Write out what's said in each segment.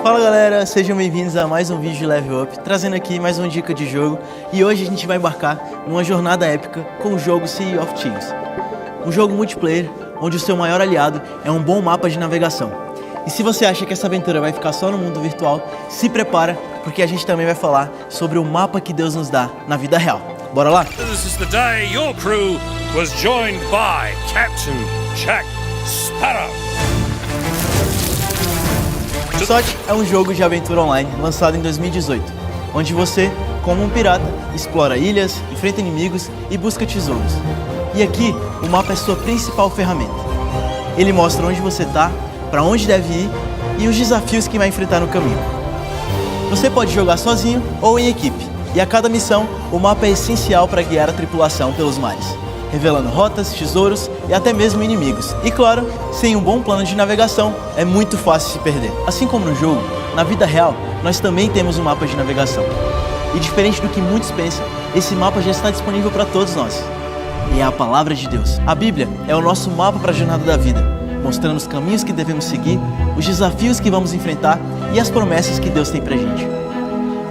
Fala galera, sejam bem-vindos a mais um vídeo de Level Up, trazendo aqui mais uma dica de jogo. E hoje a gente vai embarcar numa jornada épica com o jogo Sea of Thieves. Um jogo multiplayer, onde o seu maior aliado é um bom mapa de navegação. E se você acha que essa aventura vai ficar só no mundo virtual, se prepara, porque a gente também vai falar sobre o mapa que Deus nos dá na vida real. Bora lá? This is the day your crew was joined by Captain Jack Sparrow. SWOT é um jogo de aventura online lançado em 2018, onde você, como um pirata, explora ilhas, enfrenta inimigos e busca tesouros. E aqui, o mapa é sua principal ferramenta. Ele mostra onde você está, para onde deve ir e os desafios que vai enfrentar no caminho. Você pode jogar sozinho ou em equipe, e a cada missão, o mapa é essencial para guiar a tripulação pelos mares, revelando rotas, tesouros e até mesmo inimigos. E claro, sem um bom plano de navegação, é muito fácil se perder. Assim como no jogo, na vida real, nós também temos um mapa de navegação. E diferente do que muitos pensam, esse mapa já está disponível para todos nós. E é a palavra de Deus. A Bíblia é o nosso mapa para a jornada da vida, mostrando os caminhos que devemos seguir, os desafios que vamos enfrentar e as promessas que Deus tem pra gente.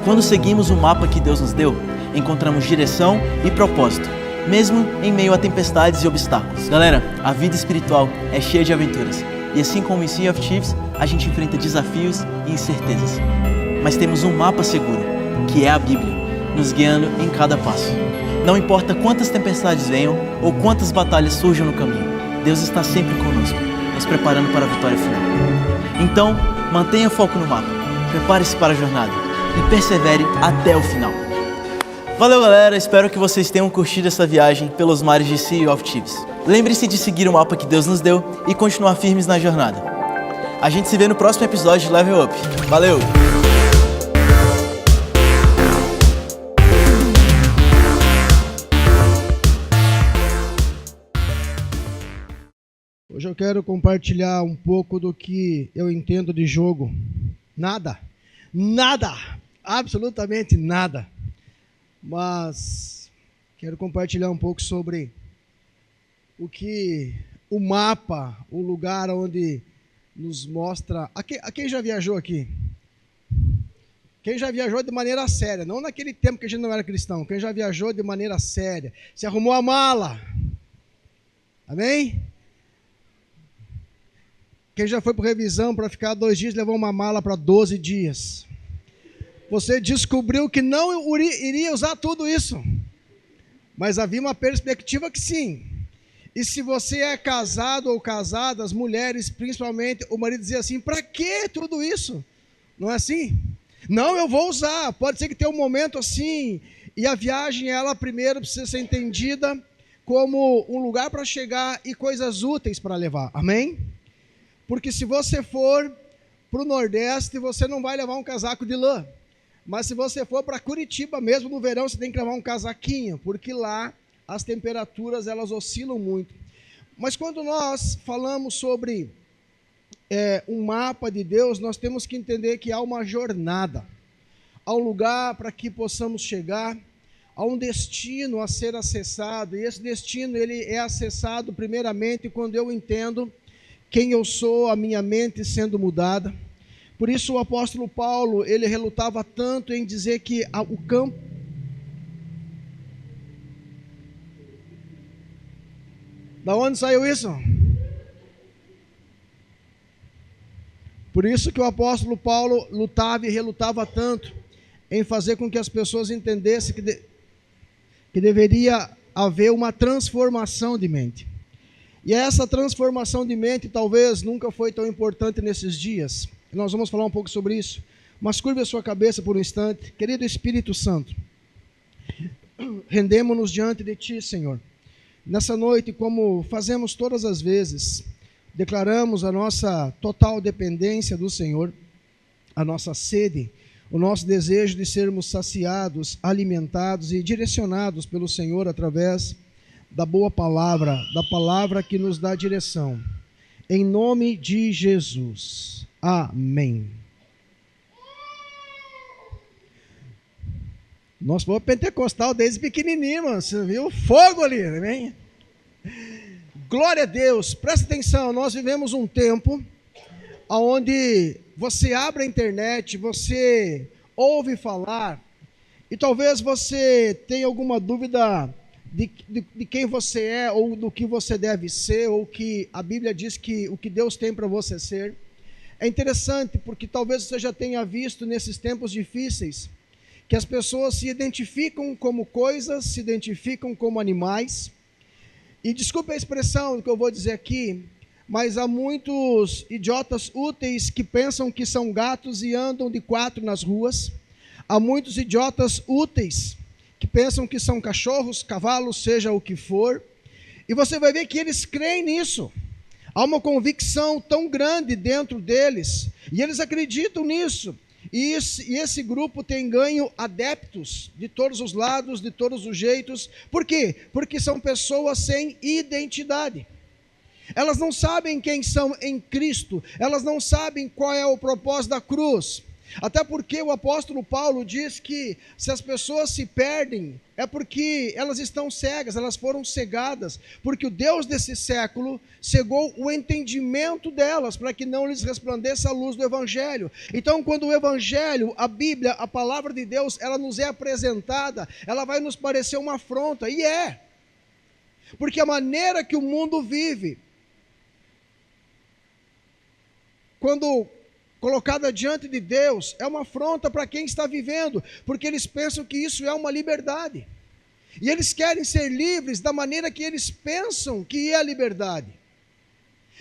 Quando seguimos o mapa que Deus nos deu, encontramos direção e propósito, mesmo em meio a tempestades e obstáculos. Galera, a vida espiritual é cheia de aventuras, e assim como em Sea of Thieves, a gente enfrenta desafios e incertezas. Mas temos um mapa seguro, que é a Bíblia, nos guiando em cada passo. Não importa quantas tempestades venham ou quantas batalhas surjam no caminho, Deus está sempre conosco, nos preparando para a vitória final. Então, mantenha foco no mapa, prepare-se para a jornada e persevere até o final. Valeu galera, espero que vocês tenham curtido essa viagem pelos mares de Sea of Thieves. Lembre-se de seguir o mapa que Deus nos deu e continuar firmes na jornada. A gente se vê no próximo episódio de Level Up. Valeu! Hoje eu quero compartilhar um pouco do que eu entendo de jogo. Nada, absolutamente nada. Mas quero compartilhar um pouco sobre o que o mapa, o lugar onde nos mostra... Quem já viajou aqui? Quem já viajou de maneira séria, não naquele tempo que a gente não era cristão, quem já viajou de maneira séria, se arrumou a mala, amém? Quem já foi para revisão para ficar 2 dias, levou uma mala para 12 dias. Você descobriu que não iria usar tudo isso. Mas havia uma perspectiva que sim. E se você é casado ou casada, as mulheres principalmente, o marido dizia assim, para que tudo isso? Não é assim? Não, eu vou usar. Pode ser que tenha um momento assim. E a viagem, ela primeiro precisa ser entendida como um lugar para chegar e coisas úteis para levar. Amém? Porque se você for para o Nordeste, você não vai levar um casaco de lã. Mas se você for para Curitiba, mesmo no verão, você tem que levar um casaquinho, porque lá as temperaturas elas oscilam muito. Mas quando nós falamos sobre um mapa de Deus, nós temos que entender que há uma jornada. Há um lugar para que possamos chegar, há um destino a ser acessado. E esse destino ele é acessado primeiramente quando eu entendo quem eu sou, a minha mente sendo mudada. Por isso o apóstolo Paulo, ele relutava tanto em dizer que o campo... Da onde saiu isso? Por isso que o apóstolo Paulo lutava e relutava tanto em fazer com que as pessoas entendessem que deveria haver uma transformação de mente. E essa transformação de mente talvez nunca foi tão importante nesses dias. Nós vamos falar um pouco sobre isso. Mas curve a sua cabeça por um instante. Querido Espírito Santo, rendemos-nos diante de Ti, Senhor. Nessa noite, como fazemos todas as vezes, declaramos a nossa total dependência do Senhor, a nossa sede, o nosso desejo de sermos saciados, alimentados e direcionados pelo Senhor através da boa palavra, da palavra que nos dá direção. Em nome de Jesus. Amém. Nosso povo pentecostal desde pequenininho, mano, você viu o fogo ali, amém? Glória a Deus, presta atenção, nós vivemos um tempo onde você abre a internet, você ouve falar, e talvez você tenha alguma dúvida de quem você é, ou do que você deve ser, ou que a Bíblia diz que o que Deus tem para você ser. É interessante porque talvez você já tenha visto nesses tempos difíceis que as pessoas se identificam como coisas, se identificam como animais. E desculpe a expressão que eu vou dizer aqui, mas há muitos idiotas úteis que pensam que são gatos e andam de 4 nas ruas. Há muitos idiotas úteis que pensam que são cachorros, cavalos, seja o que for. E você vai ver que eles creem nisso. Há uma convicção tão grande dentro deles, e eles acreditam nisso. E esse grupo tem ganho adeptos de todos os lados, de todos os jeitos. Por quê? Porque são pessoas sem identidade. Elas não sabem quem são em Cristo, elas não sabem qual é o propósito da cruz. Até porque o apóstolo Paulo diz que se as pessoas se perdem, é porque elas estão cegas, elas foram cegadas, porque o Deus desse século cegou o entendimento delas, para que não lhes resplandeça a luz do Evangelho. Então, quando o Evangelho, a Bíblia, a palavra de Deus, ela nos é apresentada, ela vai nos parecer uma afronta, e é, porque a maneira que o mundo vive, quando colocada diante de Deus, é uma afronta para quem está vivendo, porque eles pensam que isso é uma liberdade, e eles querem ser livres da maneira que eles pensam que é a liberdade,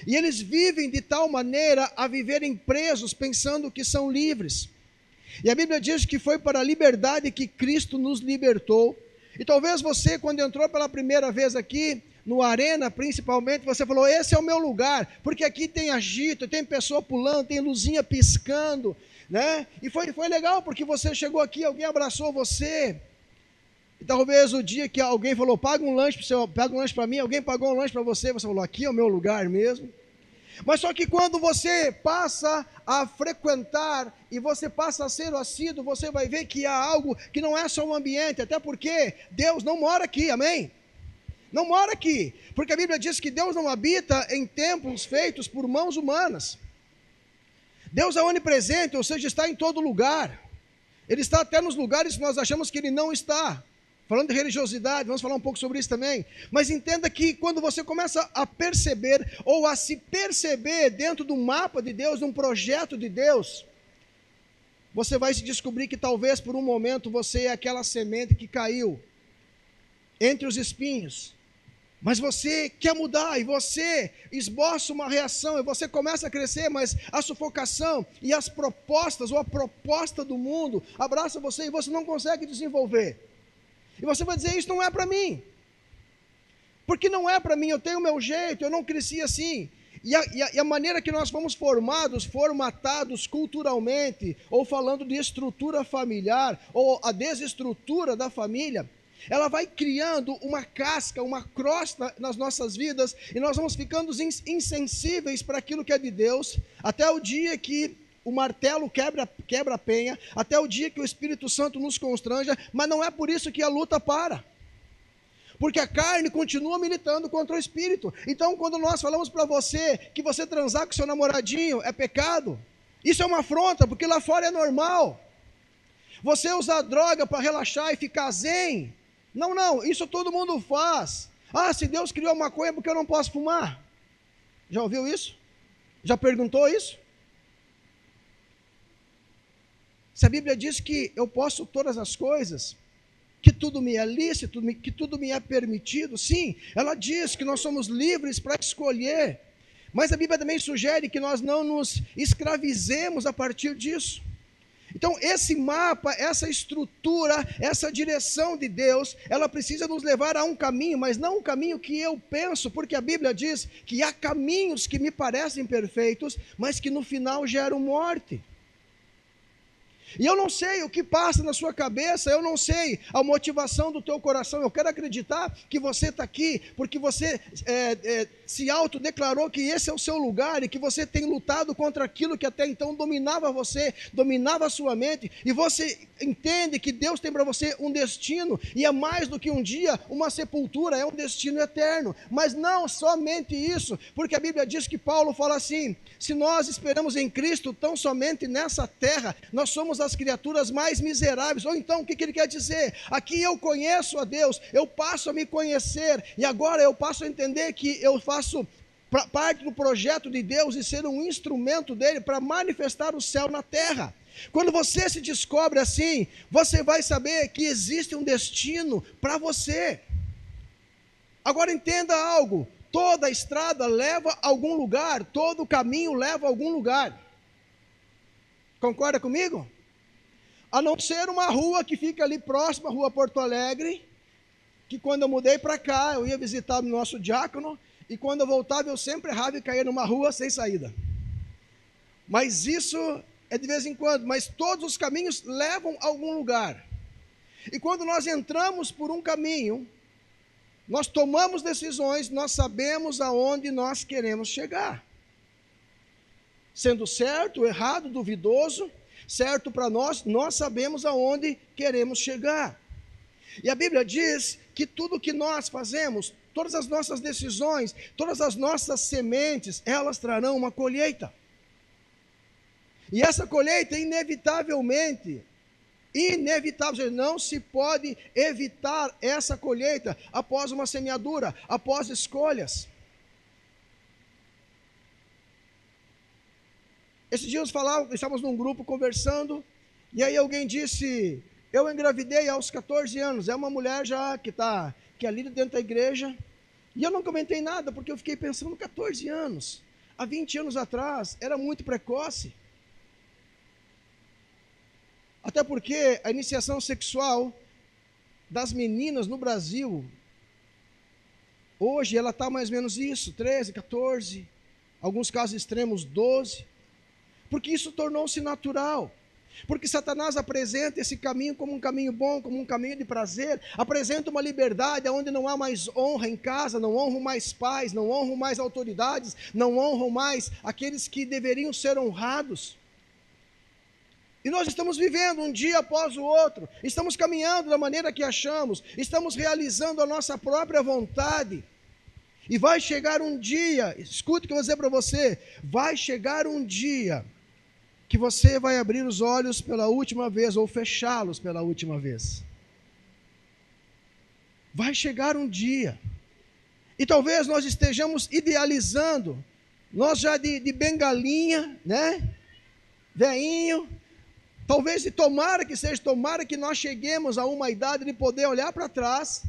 e eles vivem de tal maneira a viverem presos, pensando que são livres. E a Bíblia diz que foi para a liberdade que Cristo nos libertou. E talvez você, quando entrou pela primeira vez aqui, no Arena principalmente, você falou, esse é o meu lugar, porque aqui tem agito, tem pessoa pulando, tem luzinha piscando, né? E foi legal, porque você chegou aqui, alguém abraçou você, e talvez o dia que alguém falou, paga um lanche para mim, alguém pagou um lanche para você, você falou, aqui é o meu lugar mesmo. Mas só que quando você passa a frequentar e você passa a ser assíduo, você vai ver que há algo que não é só um ambiente, até porque Deus não mora aqui, amém? Não mora aqui, porque a Bíblia diz que Deus não habita em templos feitos por mãos humanas. Deus é onipresente, ou seja, está em todo lugar. Ele está até nos lugares que nós achamos que Ele não está. Falando de religiosidade, vamos falar um pouco sobre isso também. Mas entenda que quando você começa a perceber, ou a se perceber dentro do mapa de Deus, de um projeto de Deus, você vai se descobrir que talvez por um momento você é aquela semente que caiu entre os espinhos. Mas você quer mudar, e você esboça uma reação, e você começa a crescer, mas a sufocação e as propostas, ou a proposta do mundo, abraça você e você não consegue desenvolver. E você vai dizer, isso não é para mim. Porque não é para mim, eu tenho o meu jeito, eu não cresci assim. E a maneira que nós fomos formatados culturalmente, ou falando de estrutura familiar, ou a desestrutura da família, ela vai criando uma casca, uma crosta nas nossas vidas, e nós vamos ficando insensíveis para aquilo que é de Deus, até o dia que o martelo quebra a penha, até o dia que o Espírito Santo nos constranja, mas não é por isso que a luta para. Porque a carne continua militando contra o Espírito. Então, quando nós falamos para você que você transar com seu namoradinho é pecado, isso é uma afronta, porque lá fora é normal. Você usar droga para relaxar e ficar zen, não, isso todo mundo faz. Ah, se Deus criou maconha, por que eu não posso fumar? Já ouviu isso? Já perguntou isso? Se a Bíblia diz que eu posso todas as coisas, que tudo me é lícito, que tudo me é permitido, sim, ela diz que nós somos livres para escolher, mas a Bíblia também sugere que nós não nos escravizemos a partir disso. Então esse mapa, essa estrutura, essa direção de Deus, ela precisa nos levar a um caminho, mas não um caminho que eu penso, porque a Bíblia diz que há caminhos que me parecem perfeitos, mas que no final geram morte. E eu não sei o que passa na sua cabeça, eu não sei a motivação do teu coração. Eu quero acreditar que você está aqui porque você se autodeclarou que esse é o seu lugar e que você tem lutado contra aquilo que até então dominava você, dominava a sua mente, e você entende que Deus tem para você um destino, e é mais do que um dia, uma sepultura, é um destino eterno. Mas não somente isso, porque a Bíblia diz que Paulo fala assim: se nós esperamos em Cristo tão somente nessa terra, nós somos as criaturas mais miseráveis. Ou então, o que ele quer dizer? Aqui eu conheço a Deus, eu passo a me conhecer, e agora eu passo a entender que eu faço parte do projeto de Deus e ser um instrumento dele para manifestar o céu na terra. Quando você se descobre assim, você vai saber que existe um destino para você. Agora entenda algo: toda estrada leva a algum lugar, todo caminho leva a algum lugar. Concorda comigo? A não ser uma rua que fica ali próxima, a Rua Porto Alegre, que quando eu mudei para cá, eu ia visitar o nosso diácono, e quando eu voltava, eu sempre errava e caía numa rua sem saída. Mas isso é de vez em quando, mas todos os caminhos levam a algum lugar. E quando nós entramos por um caminho, nós tomamos decisões, nós sabemos aonde nós queremos chegar. Sendo certo, errado, duvidoso, certo para nós, nós sabemos aonde queremos chegar. E a Bíblia diz que tudo que nós fazemos, todas as nossas decisões, todas as nossas sementes, elas trarão uma colheita. E essa colheita, inevitavelmente, não se pode evitar essa colheita após uma semeadura, após escolhas. Esses dias estávamos num grupo conversando, e aí alguém disse: eu engravidei aos 14 anos, é uma mulher já que é líder dentro da igreja, e eu não comentei nada, porque eu fiquei pensando, 14 anos, há 20 anos atrás, era muito precoce. Até porque a iniciação sexual das meninas no Brasil, hoje ela está mais ou menos isso, 13, 14, alguns casos extremos 12, porque isso tornou-se natural. Porque Satanás apresenta esse caminho como um caminho bom, como um caminho de prazer, apresenta uma liberdade onde não há mais honra em casa, não honram mais pais, não honram mais autoridades, não honram mais aqueles que deveriam ser honrados. E nós estamos vivendo um dia após o outro, estamos caminhando da maneira que achamos, estamos realizando a nossa própria vontade. E vai chegar um dia, escute o que eu vou dizer para você, vai chegar um dia que você vai abrir os olhos pela última vez, ou fechá-los pela última vez. Vai chegar um dia, e talvez nós estejamos idealizando, nós já de bengalinha, né, veinho, talvez, tomara que nós cheguemos a uma idade de poder olhar para trás,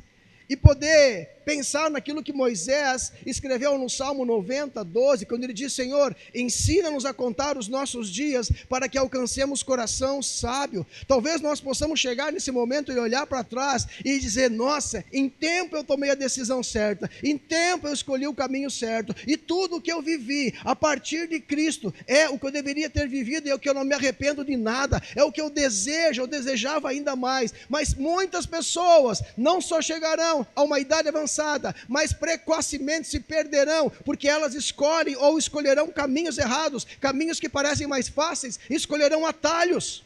e poder pensar naquilo que Moisés escreveu no Salmo 90, 12, quando ele diz: Senhor, ensina-nos a contar os nossos dias, para que alcancemos coração sábio. Talvez nós possamos chegar nesse momento e olhar para trás e dizer: nossa, em tempo eu tomei a decisão certa, em tempo eu escolhi o caminho certo, e tudo o que eu vivi a partir de Cristo é o que eu deveria ter vivido, e é o que eu não me arrependo de nada, é o que eu desejo, eu desejava ainda mais. Mas muitas pessoas não só chegarão a uma idade avançada, mas precocemente se perderão, porque elas escolhem ou escolherão caminhos errados, caminhos que parecem mais fáceis, escolherão atalhos.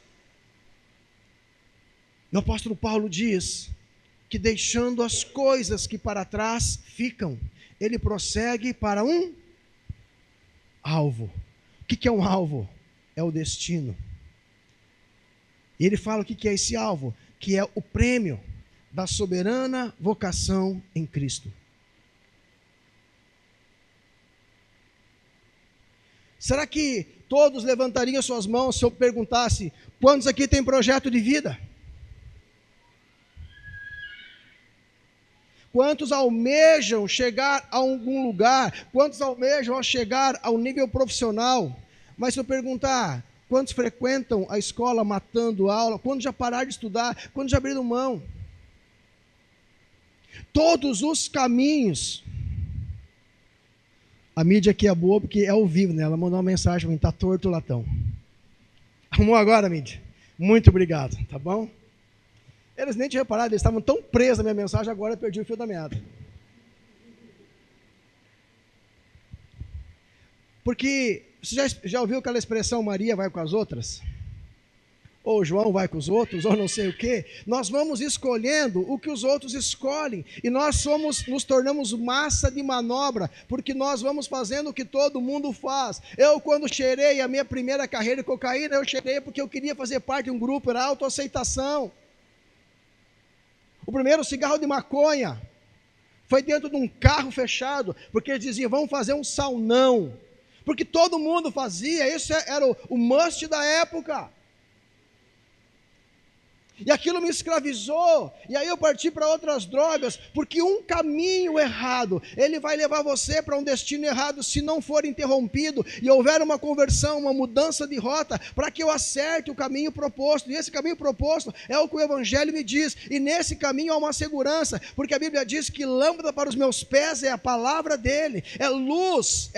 O apóstolo Paulo diz que, deixando as coisas que para trás ficam, ele prossegue para um alvo. O que é um alvo? É o destino. E ele fala o que é esse alvo, que é o prêmio da soberana vocação em Cristo. Será que todos levantariam suas mãos se eu perguntasse: quantos aqui têm projeto de vida? Quantos almejam chegar a algum lugar? Quantos almejam chegar ao nível profissional? Mas se eu perguntar: quantos frequentam a escola matando aula? Quantos já pararam de estudar? Quantos já abriram mão? Todos os caminhos. A mídia aqui é boa porque é ao vivo, né? Ela mandou uma mensagem para mim: está torto o latão. Arrumou agora, mídia? Muito obrigado, tá bom? Eles nem tinham reparado, eles estavam tão presos na minha mensagem, agora eu perdi o fio da meada. Porque, você já ouviu aquela expressão, Maria vai com as outras? Ou João vai com os outros, ou não sei o quê. Nós vamos escolhendo o que os outros escolhem. E nós nos tornamos massa de manobra, porque nós vamos fazendo o que todo mundo faz. Eu, quando cheirei a minha primeira carreira de cocaína, eu cheirei porque eu queria fazer parte de um grupo, era autoaceitação. O primeiro cigarro de maconha foi dentro de um carro fechado, porque eles diziam, vamos fazer um saunão. Porque todo mundo fazia, isso era o must da época. E aquilo me escravizou, e aí eu parti para outras drogas, porque um caminho errado, ele vai levar você para um destino errado, se não for interrompido, e houver uma conversão, uma mudança de rota, para que eu acerte o caminho proposto, e esse caminho proposto é o que o Evangelho me diz, e nesse caminho há uma segurança, porque a Bíblia diz que lâmpada para os meus pés é a palavra dele, é luz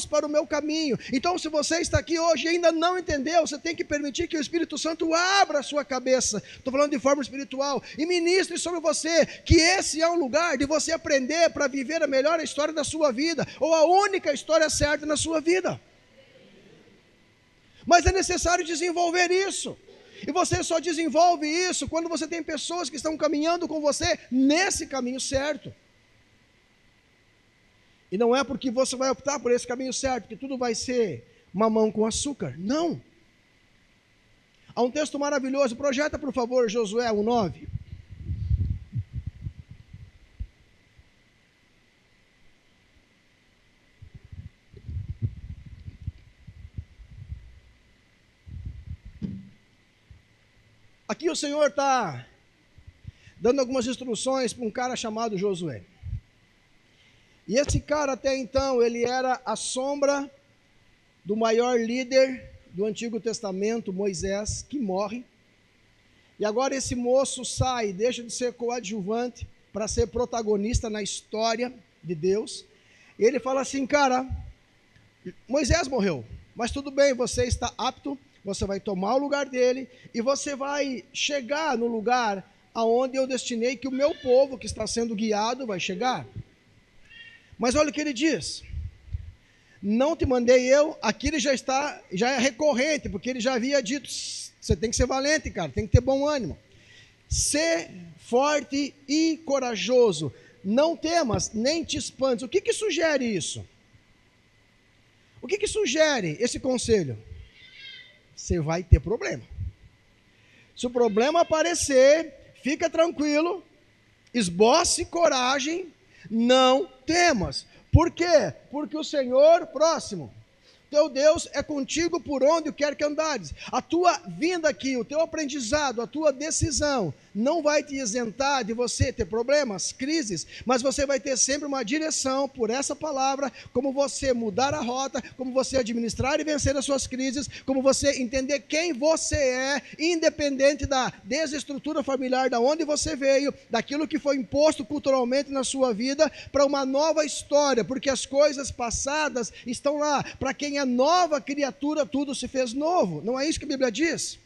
para o meu caminho. Então, se você está aqui hoje e ainda não entendeu, você tem que permitir que o Espírito Santo abra a sua cabeça, estou falando de forma espiritual, e ministre sobre você, que esse é um lugar de você aprender para viver a melhor história da sua vida, ou a única história certa na sua vida. Mas é necessário desenvolver isso, e você só desenvolve isso quando você tem pessoas que estão caminhando com você nesse caminho certo. E não é porque você vai optar por esse caminho certo, que tudo vai ser mamão com açúcar, não. Há um texto maravilhoso, projeta por favor Josué 1:9. Aqui o Senhor está dando algumas instruções para um cara chamado Josué. E esse cara até então, ele era a sombra do maior líder do Antigo Testamento, Moisés, que morre, e agora esse moço sai, deixa de ser coadjuvante para ser protagonista na história de Deus. E ele fala assim, cara, Moisés morreu, mas tudo bem, você está apto, você vai tomar o lugar dele, e você vai chegar no lugar aonde eu destinei que o meu povo que está sendo guiado vai chegar. Mas olha o que ele diz, não te mandei eu, aqui ele já é recorrente, porque ele já havia dito, você tem que ser valente, cara, tem que ter bom ânimo. Ser forte e corajoso, não temas, nem te espantes. O que sugere isso? O que sugere esse conselho? Você vai ter problema. Se o problema aparecer, fica tranquilo, esboce coragem, não temas. Por quê? Porque o Senhor, próximo, teu Deus é contigo por onde quer que andares. A tua vinda aqui, o teu aprendizado, a tua decisão, não vai te isentar de você ter problemas, crises, mas você vai ter sempre uma direção por essa palavra, como você mudar a rota, como você administrar e vencer as suas crises, como você entender quem você é, independente da desestrutura familiar, da onde você veio, daquilo que foi imposto culturalmente na sua vida, para uma nova história, porque as coisas passadas estão lá, para quem é nova criatura, tudo se fez novo, não é isso que a Bíblia diz?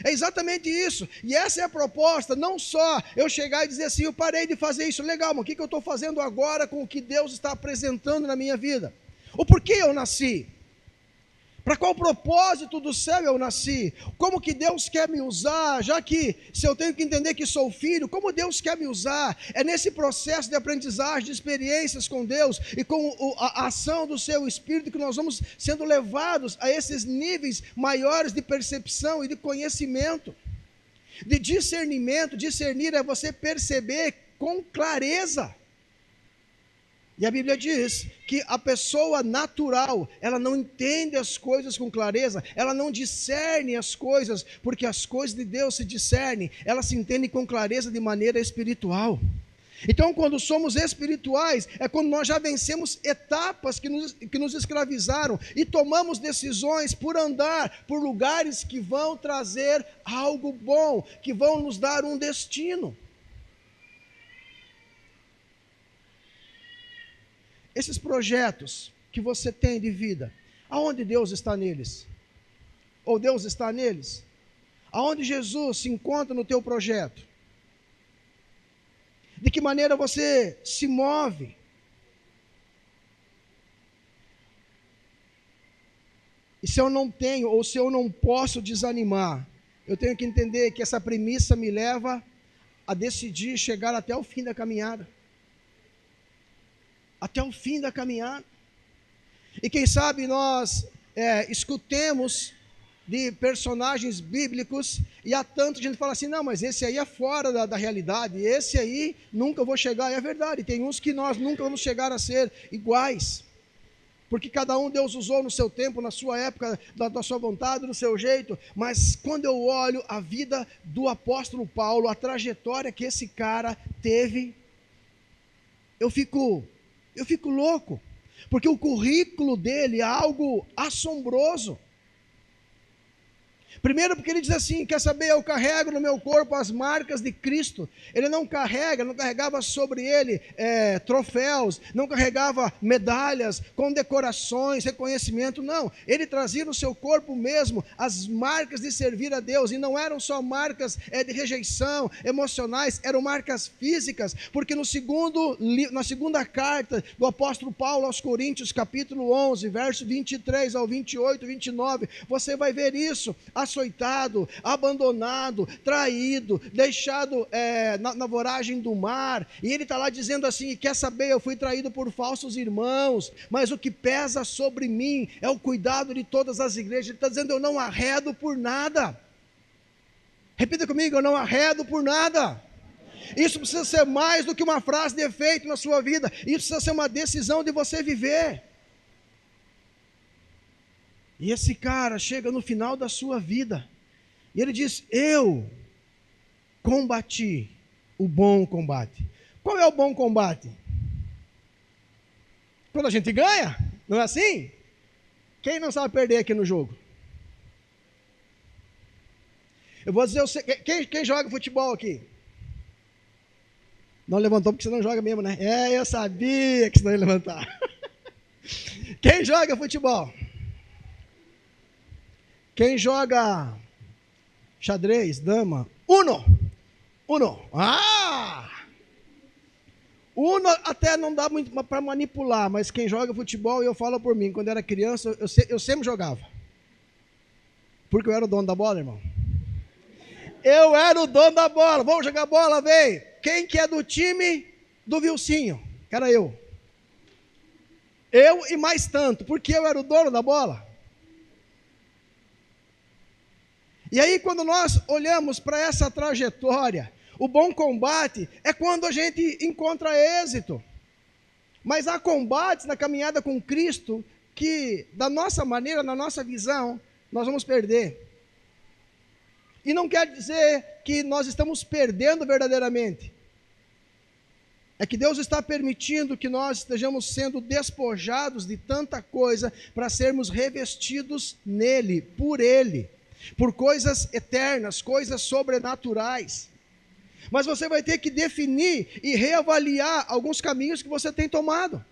É exatamente isso, e essa é a proposta, não só eu chegar e dizer assim, eu parei de fazer isso, legal, mas o que eu estou fazendo agora com o que Deus está apresentando na minha vida? O porquê eu nasci? Para qual propósito do céu eu nasci? Como que Deus quer me usar? Já que se eu tenho que entender que sou filho, como Deus quer me usar? É nesse processo de aprendizagem, de experiências com Deus e com a ação do seu Espírito que nós vamos sendo levados a esses níveis maiores de percepção e de conhecimento, de discernimento. Discernir é você perceber com clareza. E a Bíblia diz que a pessoa natural, ela não entende as coisas com clareza, ela não discerne as coisas, porque as coisas de Deus se discernem, elas se entendem com clareza de maneira espiritual. Então, quando somos espirituais, é quando nós já vencemos etapas que nos escravizaram e tomamos decisões por andar por lugares que vão trazer algo bom, que vão nos dar um destino. Esses projetos que você tem de vida, aonde Deus está neles? Ou Deus está neles? Aonde Jesus se encontra no teu projeto? De que maneira você se move? E se eu não tenho, ou se eu não posso desanimar, eu tenho que entender que essa premissa me leva a decidir chegar até o fim da caminhada. Até o fim da caminhada. E quem sabe nós escutemos de personagens bíblicos, e há tanta gente que fala assim, não, mas esse aí é fora da realidade, esse aí nunca vou chegar, e é verdade, tem uns que nós nunca vamos chegar a ser iguais, porque cada um Deus usou no seu tempo, na sua época, da sua vontade, do seu jeito, mas quando eu olho a vida do apóstolo Paulo, a trajetória que esse cara teve, eu fico louco, porque o currículo dele é algo assombroso. Primeiro porque ele diz assim, quer saber, eu carrego no meu corpo as marcas de Cristo. Ele não carregava sobre ele troféus, não carregava medalhas, condecorações, reconhecimento, não. Ele trazia no seu corpo mesmo as marcas de servir a Deus, e não eram só marcas de rejeição, emocionais, eram marcas físicas, porque na segunda carta do apóstolo Paulo aos Coríntios, capítulo 11, verso 23 ao 28, 29, você vai ver isso, açoitado, abandonado, traído, deixado na voragem do mar, e ele está lá dizendo assim, quer saber, eu fui traído por falsos irmãos, mas o que pesa sobre mim é o cuidado de todas as igrejas. Ele está dizendo, eu não arredo por nada. Repita comigo, eu não arredo por nada. Isso precisa ser mais do que uma frase de efeito na sua vida, isso precisa ser uma decisão de você viver. E esse cara chega no final da sua vida, e ele diz, eu combati o bom combate. Qual é o bom combate? Quando a gente ganha, não é assim? Quem não sabe perder aqui no jogo? Eu vou dizer, quem joga futebol aqui? Não levantou porque você não joga mesmo, né? Eu sabia que você não ia levantar. Quem joga futebol? Quem joga xadrez, dama? Uno. Uno até não dá muito para manipular, mas quem joga futebol, eu falo por mim, quando eu era criança, eu sempre jogava. Porque eu era o dono da bola, irmão. Eu era o dono da bola. Vamos jogar bola, vem. Quem que é do time do Vilcinho? Era eu. Eu e mais tanto, porque eu era o dono da bola. E aí, quando nós olhamos para essa trajetória, o bom combate é quando a gente encontra êxito. Mas há combates na caminhada com Cristo que, da nossa maneira, na nossa visão, nós vamos perder. E não quer dizer que nós estamos perdendo verdadeiramente. É que Deus está permitindo que nós estejamos sendo despojados de tanta coisa para sermos revestidos nele, por coisas eternas, coisas sobrenaturais. Mas você vai ter que definir e reavaliar alguns caminhos que você tem tomado.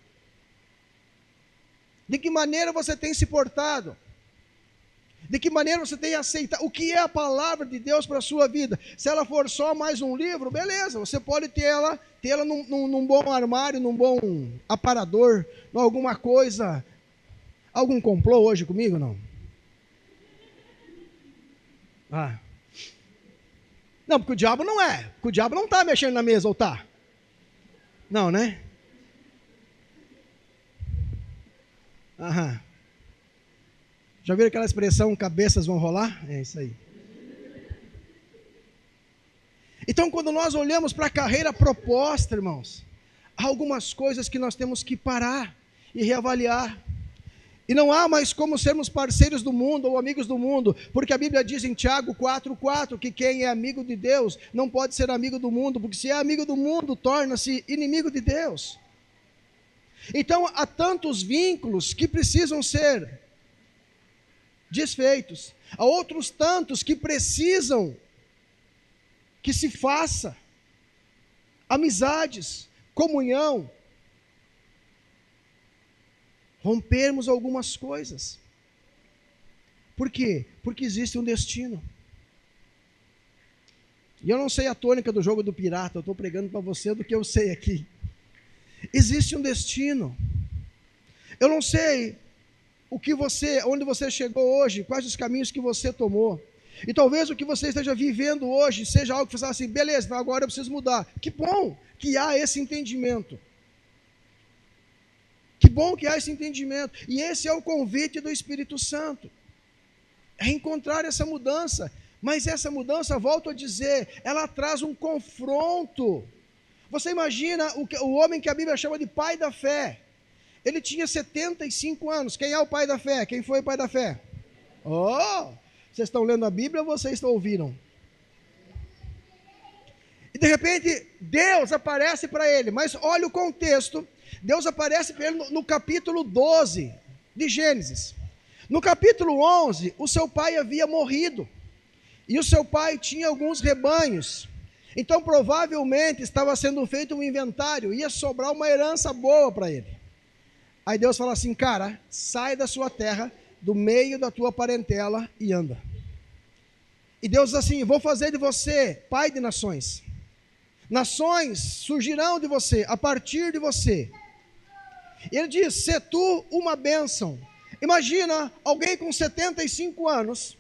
De que maneira você tem se portado? De que maneira você tem aceitado? O que é a palavra de Deus para a sua vida? Se ela for só mais um livro, beleza, você pode tê-la num bom armário, num bom aparador, alguma coisa. Algum complô hoje comigo, não? Não, porque o diabo não é. Porque o diabo não está mexendo na mesa, ou está? Não, né? Já viram aquela expressão, cabeças vão rolar? É isso aí. Então, quando nós olhamos para a carreira proposta, irmãos, há algumas coisas que nós temos que parar e reavaliar. E não há mais como sermos parceiros do mundo ou amigos do mundo, porque a Bíblia diz em Tiago 4,4 que quem é amigo de Deus não pode ser amigo do mundo, porque se é amigo do mundo, torna-se inimigo de Deus. Então, há tantos vínculos que precisam ser desfeitos, há outros tantos que precisam que se faça amizades, comunhão, rompermos algumas coisas. Por quê? Porque existe um destino. E eu não sei a tônica do jogo do pirata, eu estou pregando para você do que eu sei aqui. Existe um destino. Eu não sei onde você chegou hoje, quais os caminhos que você tomou. E talvez o que você esteja vivendo hoje seja algo que você fala assim, beleza, então agora eu preciso mudar. Que bom que há esse entendimento. Que bom que há esse entendimento. E esse é o convite do Espírito Santo. É encontrar essa mudança. Mas essa mudança, volto a dizer, ela traz um confronto. Você imagina o homem que a Bíblia chama de pai da fé. Ele tinha 75 anos. Quem é o pai da fé? Quem foi o pai da fé? Oh, vocês estão lendo a Bíblia ou vocês ouviram? E de repente, Deus aparece para ele. Mas olha o contexto. Deus aparece para ele no capítulo 12 de Gênesis. No capítulo 11, o seu pai havia morrido. E o seu pai tinha alguns rebanhos. Então, provavelmente, estava sendo feito um inventário. Ia sobrar uma herança boa para ele. Aí Deus fala assim, cara, sai da sua terra, do meio da tua parentela e anda. E Deus diz assim, vou fazer de você pai de nações. Nações surgirão de você, a partir de você. E ele diz, se tu uma bênção. Imagina alguém com 75 anos,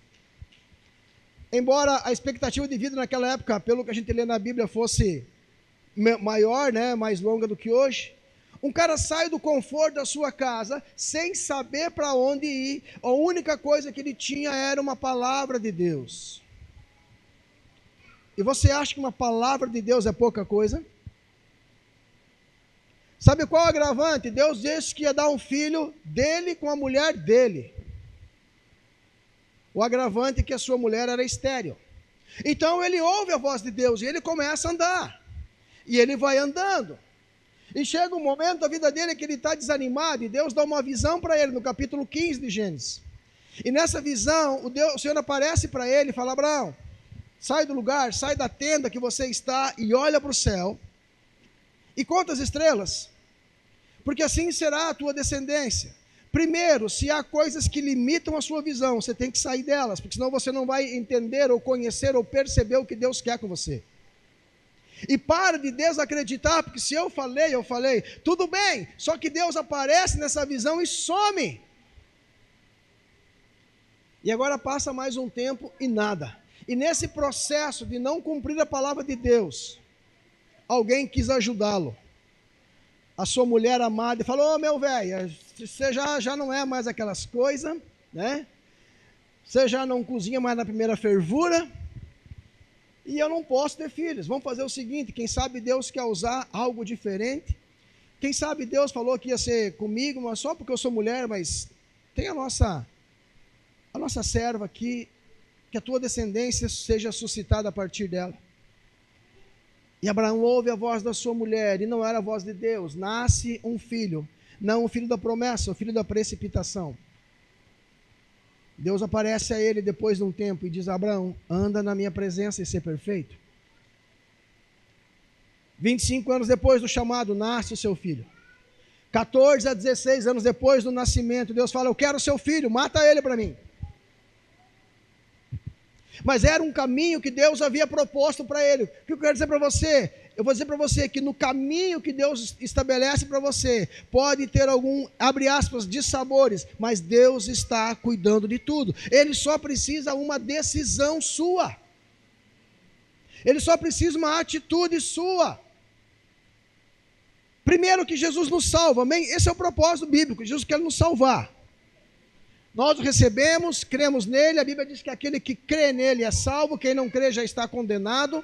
embora a expectativa de vida naquela época, pelo que a gente lê na Bíblia, fosse maior, né, mais longa do que hoje. Um cara sai do conforto da sua casa, sem saber para onde ir, a única coisa que ele tinha era uma palavra de Deus. E você acha que uma palavra de Deus é pouca coisa? Sabe qual é o agravante? Deus disse que ia dar um filho dele com a mulher dele. O agravante é que a sua mulher era estéril. Então ele ouve a voz de Deus e ele começa a andar. E ele vai andando. E chega um momento da vida dele que ele está desanimado, e Deus dá uma visão para ele, no capítulo 15 de Gênesis. E nessa visão, o Senhor aparece para ele e fala, Abraão, sai do lugar, sai da tenda que você está, e olha para o céu, e conta as estrelas, porque assim será a tua descendência. Primeiro, se há coisas que limitam a sua visão, você tem que sair delas, porque senão você não vai entender, ou conhecer, ou perceber o que Deus quer com você. E para de desacreditar, porque se eu falei, tudo bem, só que Deus aparece nessa visão e some. E agora passa mais um tempo e nada. E nesse processo de não cumprir a palavra de Deus, alguém quis ajudá-lo. A sua mulher amada falou, meu velho, você já não é mais aquelas coisas, né? Você já não cozinha mais na primeira fervura. E eu não posso ter filhos. Vamos fazer o seguinte, quem sabe Deus quer usar algo diferente. Quem sabe Deus falou que ia ser comigo, mas só porque eu sou mulher, mas tem a nossa serva aqui, que a tua descendência seja suscitada a partir dela. E Abraão ouve a voz da sua mulher, e não era a voz de Deus. Nasce um filho, não o filho da promessa, o filho da precipitação. Deus aparece a ele depois de um tempo e diz, Abraão, anda na minha presença e ser perfeito. 25 anos depois do chamado, nasce o seu filho. 14 a 16 anos depois do nascimento, Deus fala, eu quero o seu filho, mata ele para mim. Mas era um caminho que Deus havia proposto para ele. O que eu quero dizer para você? Eu vou dizer para você que no caminho que Deus estabelece para você, pode ter algum, abre aspas, dissabores, mas Deus está cuidando de tudo. Ele só precisa uma decisão sua. Ele só precisa uma atitude sua. Primeiro que Jesus nos salva, amém? Esse é o propósito bíblico, Jesus quer nos salvar. Nós o recebemos, cremos nele, a Bíblia diz que aquele que crê nele é salvo, quem não crê já está condenado.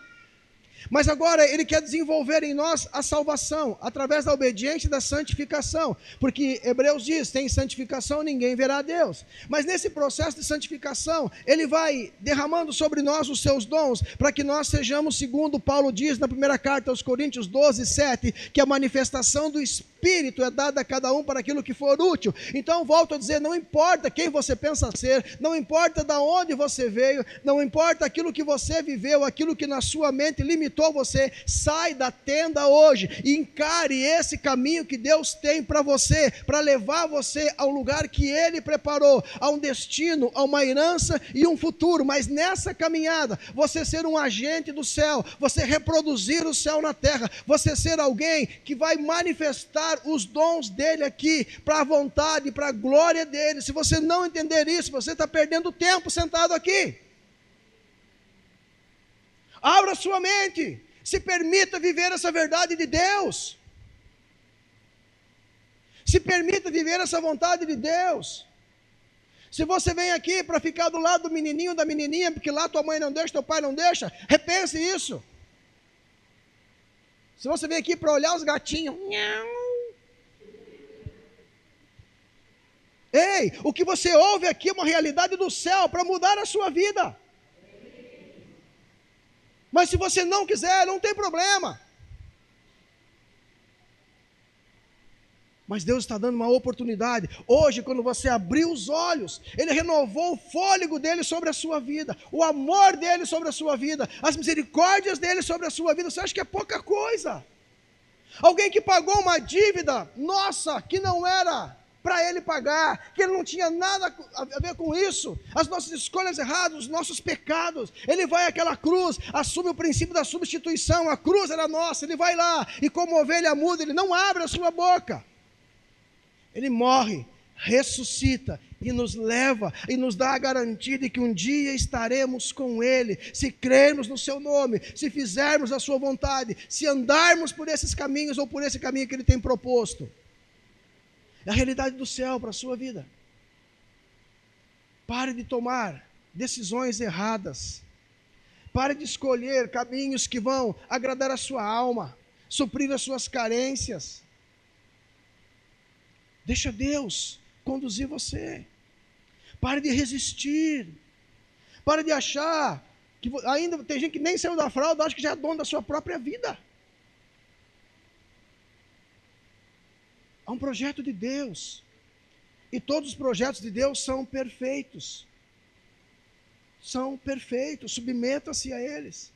Mas agora ele quer desenvolver em nós a salvação, através da obediência e da santificação, porque Hebreus diz, sem santificação ninguém verá a Deus. Mas nesse processo de santificação, ele vai derramando sobre nós os seus dons, para que nós sejamos, segundo Paulo diz na primeira carta aos Coríntios 12:7, que a manifestação do Espírito Espírito é dado a cada um para aquilo que for útil. Então, volto a dizer, não importa quem você pensa ser, não importa de onde você veio, não importa aquilo que você viveu, aquilo que na sua mente limitou você, sai da tenda hoje e encare esse caminho que Deus tem para você, para levar você ao lugar que Ele preparou, a um destino, a uma herança e um futuro. Mas nessa caminhada, você ser um agente do céu, você reproduzir o céu na terra, você ser alguém que vai manifestar os dons dele aqui, para a vontade, para a glória dele. Se você não entender isso, você está perdendo tempo sentado aqui. Abra sua mente, se permita viver essa verdade de Deus, se permita viver essa vontade de Deus. Se você vem aqui para ficar do lado do menininho, da menininha, porque lá tua mãe não deixa, teu pai não deixa, repense isso. Se você vem aqui para olhar os gatinhos, ei, o que você ouve aqui é uma realidade do céu para mudar a sua vida. Mas se você não quiser, não tem problema. Mas Deus está dando uma oportunidade. Hoje, quando você abriu os olhos, Ele renovou o fôlego dEle sobre a sua vida, o amor dEle sobre a sua vida, as misericórdias dEle sobre a sua vida. Você acha que é pouca coisa? Alguém que pagou uma dívida, nossa, que não era para ele pagar, que ele não tinha nada a ver com isso, as nossas escolhas erradas, os nossos pecados. Ele vai àquela cruz, assume o princípio da substituição, a cruz era nossa, ele vai lá, e como ovelha muda, ele não abre a sua boca. Ele morre, ressuscita e nos leva e nos dá a garantia de que um dia estaremos com Ele, se crermos no seu nome, se fizermos a sua vontade, se andarmos por esses caminhos ou por esse caminho que Ele tem proposto. É a realidade do céu para a sua vida. Pare de tomar decisões erradas. Pare de escolher caminhos que vão agradar a sua alma, suprir as suas carências. Deixa Deus conduzir você. Pare de resistir. Pare de achar que ainda tem gente que nem saiu da fralda, acha que já é dono da sua própria vida. Há um projeto de Deus. E todos os projetos de Deus são perfeitos. São perfeitos. Submeta-se a eles.